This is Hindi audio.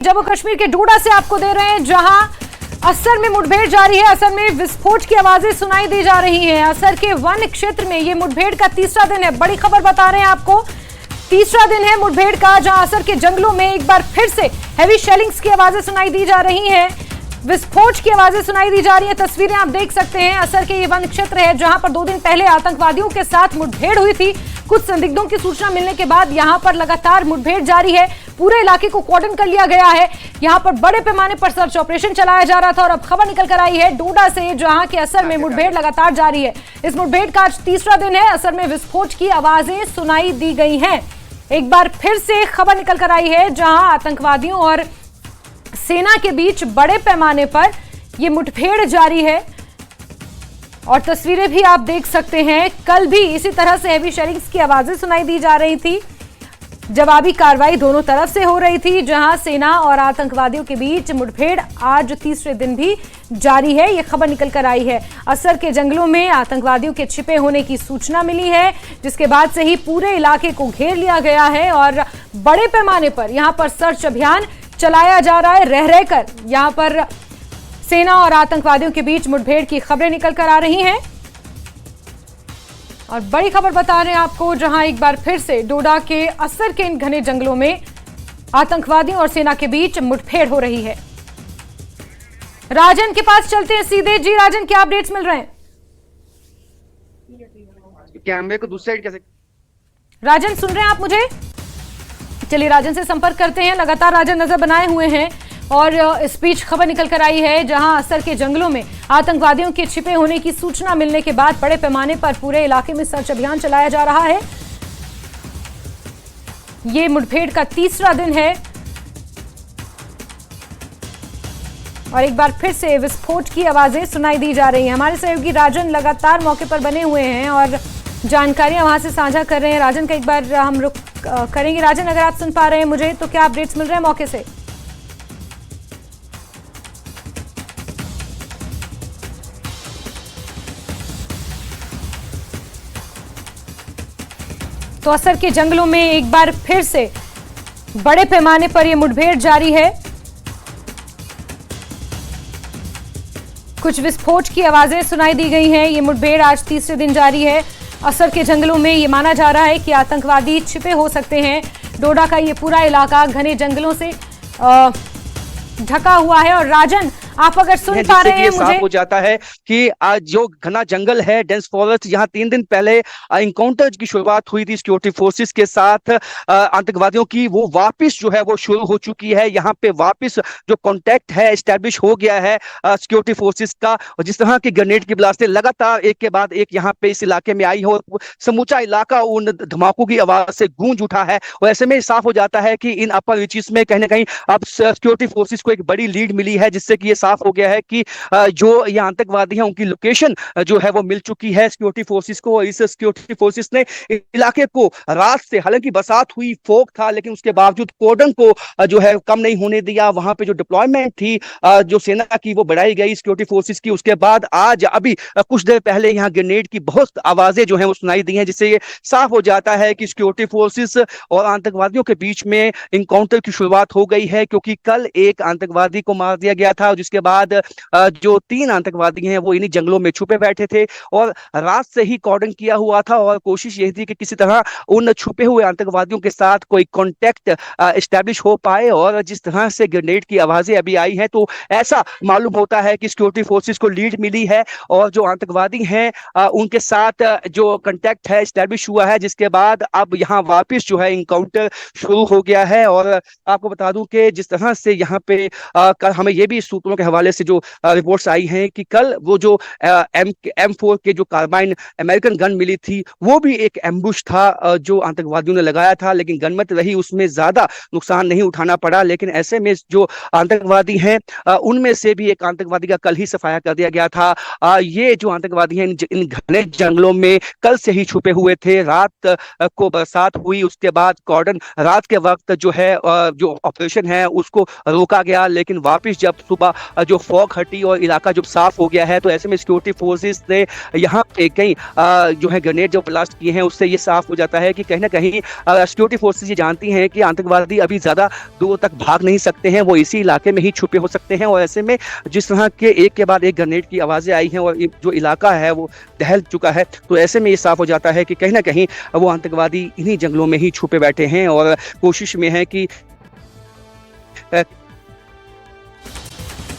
जम्मू कश्मीर के डोडा से आपको दे रहे हैं, जहां असर में मुठभेड़ जारी है। असर में विस्फोट की आवाजें सुनाई दी जा रही हैं। असर के वन क्षेत्र में ये मुठभेड़ का तीसरा दिन है। बड़ी खबर बता रहे हैं आपको, तीसरा दिन है मुठभेड़ का, जहां असर के जंगलों में एक बार फिर से हैवी शेलिंग्स की आवाजें सुनाई दी जा रही हैं, विस्फोट की आवाजें सुनाई दी जा रही है। तस्वीरें आप देख सकते हैं। असर के ये वन क्षेत्र है जहां पर 2 दिन पहले आतंकवादियों के साथ मुठभेड़ हुई थी। कुछ संदिग्धों की सूचना मिलने के बाद यहां पर लगातार मुठभेड़ जारी है। पूरे इलाके को कॉर्डन कर लिया गया है। यहां पर बड़े पैमाने पर सर्च ऑपरेशन चलाया जा रहा था और अब खबर निकल कर आई है डोडा से, जहां के असर में मुठभेड़ लगातार जारी है। इस मुठभेड़ का आज तीसरा दिन है। असर में विस्फोट की आवाजें सुनाई दी गई हैं। एक बार फिर से खबर निकल कर आई है जहां आतंकवादियों और सेना के बीच बड़े पैमाने पर यह मुठभेड़ जारी है और तस्वीरें भी आप देख सकते हैं। कल भी इसी तरह से हैवी शेलिंग्स की आवाजें सुनाई दी जा रही थी। जवाबी कार्रवाई दोनों तरफ से हो रही थी, जहां सेना और आतंकवादियों के बीच मुठभेड़ आज तीसरे दिन भी जारी है। यह खबर निकल कर आई है। असर के जंगलों में आतंकवादियों के छिपे होने की सूचना मिली है, जिसके बाद से ही पूरे इलाके को घेर लिया गया है और बड़े पैमाने पर यहां पर सर्च अभियान चलाया जा रहा है। रह रहकर यहां पर सेना और आतंकवादियों के बीच मुठभेड़ की खबरें निकल कर आ रही हैं और बड़ी खबर बता रहे हैं आपको, जहां एक बार फिर से डोडा के असर के इन घने जंगलों में आतंकवादियों और सेना के बीच मुठभेड़ हो रही है। राजन के पास चलते हैं सीधे। जी राजन, क्या अपडेट्स मिल रहे हैं? कैमरे को दूसरी साइड कैसे? राजन, सुन रहे हैं आप मुझे? चलिए राजन से संपर्क करते हैं। लगातार राजन नजर बनाए हुए हैं और इस बीच खबर निकल कर आई है जहां असर के जंगलों में आतंकवादियों के छिपे होने की सूचना मिलने के बाद बड़े पैमाने पर पूरे इलाके में सर्च अभियान चलाया जा रहा है। ये मुठभेड़ का तीसरा दिन है और एक बार फिर से विस्फोट की आवाजें सुनाई दी जा रही हैं। हमारे सहयोगी राजन लगातार मौके पर बने हुए हैं और जानकारियां वहां से साझा कर रहे हैं। राजन का एक बार हम रुक करेंगे। राजन, अगर आप सुन पा रहे हैं मुझे, तो क्या अपडेट्स मिल रहे हैं मौके से? तो असर के जंगलों में एक बार फिर से बड़े पैमाने पर यह मुठभेड़ जारी है। कुछ विस्फोट की आवाजें सुनाई दी गई हैं। ये मुठभेड़ आज तीसरे दिन जारी है। असर के जंगलों में ये माना जा रहा है कि आतंकवादी छिपे हो सकते हैं। डोडा का ये पूरा इलाका घने जंगलों से ढका हुआ है। और राजन, आप अगर सुन पा रहे हैं मुझे, साफ हो जाता है कि आज जो घना जंगल है, डेंस फॉरेस्ट, यहाँ 3 दिन पहले इनकाउंटर की शुरुआत हुई थी सिक्योरिटी फोर्सेस के साथ आतंकवादियों की, वो वापस जो है वो शुरू हो चुकी है। यहाँ पे वापस जो कांटेक्ट है एस्टैब्लिश हो गया है सिक्योरिटी फोर्सेस का। और जिस तरह की ग्रेनेड की ब्लास्टें लगातार एक के बाद एक यहाँ पे इस इलाके में आई हो, समूचा इलाका उन धमाकों की आवाज से गूंज उठा है। और ऐसे में साफ हो जाता है कि इन अपर रीचेस में कहीं ना कहीं अब सिक्योरिटी फोर्सेस को एक बड़ी लीड मिली है, जिससे कि ये साफ हो गया है कि जो ये आतंकवादी हैं उनकी लोकेशन जो है वो मिल चुकी है सिक्योरिटी फोर्सेस को। इस सिक्योरिटी फोर्सेस ने इलाके को रात से, हालांकि बरसात हुई, फॉग था, लेकिन उसके बावजूद कॉर्डन को जो है कम नहीं होने दिया। वहां पे जो डिप्लॉयमेंट थी जो सेना की, वो बढ़ाई गई सिक्योरिटी फोर्सेस की। उसके बाद आज अभी कुछ देर पहले यहाँ ग्रेनेड की बहुत आवाजें जो है वो सुनाई दी हैं, जिससे ये साफ हो जाता है कि सिक्योरिटी फोर्सेस और आतंकवादियों के बीच में इनकाउंटर की शुरुआत हो गई है। क्योंकि कल एक आतंकवादी को मार दिया गया था और जिसके बाद जो 3 आतंकवादी हैं वो इन्हीं जंगलों में छुपे बैठे थे और रात से ही कॉर्डन किया हुआ था। और कोशिश यही थी कि किसी तरह उन छुपे हुए आतंकवादियों के साथ कोई कांटेक्ट एस्टैब्लिश हो पाए। और जिस तरह से ग्रेनेड की आवाजें अभी आई हैं, तो ऐसा मालूम होता है कि सिक्योरिटी फोर्सेस को लीड मिली है और जो आतंकवादी हैं उनके साथ जो कांटेक्ट है एस्टैब्लिश हुआ है, जिसके बाद अब यहाँ वापस जो है इनकाउंटर शुरू हो गया है। और आपको बता दूं कि जिस तरह से यहाँ पे कल हमें ये भी सूत्रों के हवाले से जो रिपोर्ट्स आई हैं कि कल वो जो M4 के जो कार्बाइन अमेरिकन गन मिली थी, वो भी एक एम्बुश था जो आतंकवादियों ने लगाया था, लेकिन गनमत रही, उसमें ज्यादा नुकसान नहीं उठाना पड़ा। लेकिन ऐसे में जो आतंकवादी हैं उनमें से भी एक आतंकवादी का कल ही सफाया कर दिया गया था। ये जो आतंकवादी हैं इन घने जंगलों में कल से ही छुपे हुए थे। रात को बरसात हुई, उसके बाद कॉर्डन रात के वक्त जो है जो ऑपरेशन है उसको रोका गया, लेकिन वापिस जब सुबह जो फॉग हटी और इलाका जब साफ हो गया है, तो ऐसे में सिक्योरिटी फोर्सेस ने यहाँ पे कई जो है ग्रेनेड जो ब्लास्ट किए हैं उससे ये साफ हो जाता है कि कहीं ना कहीं सिक्योरिटी फोर्सेस ये जानती हैं कि आतंकवादी अभी ज़्यादा दूर तक भाग नहीं सकते हैं, वो इसी इलाके में ही छुपे हो सकते हैं। और ऐसे में जिस तरह के एक के बाद एक ग्रेनेड की आवाज़ें आई हैं और जो इलाका है वो दहल चुका है, तो ऐसे में ये साफ हो जाता है कि कहीं ना कहीं वो आतंकवादी इन्हीं जंगलों में ही छुपे बैठे हैं और कोशिश में है कि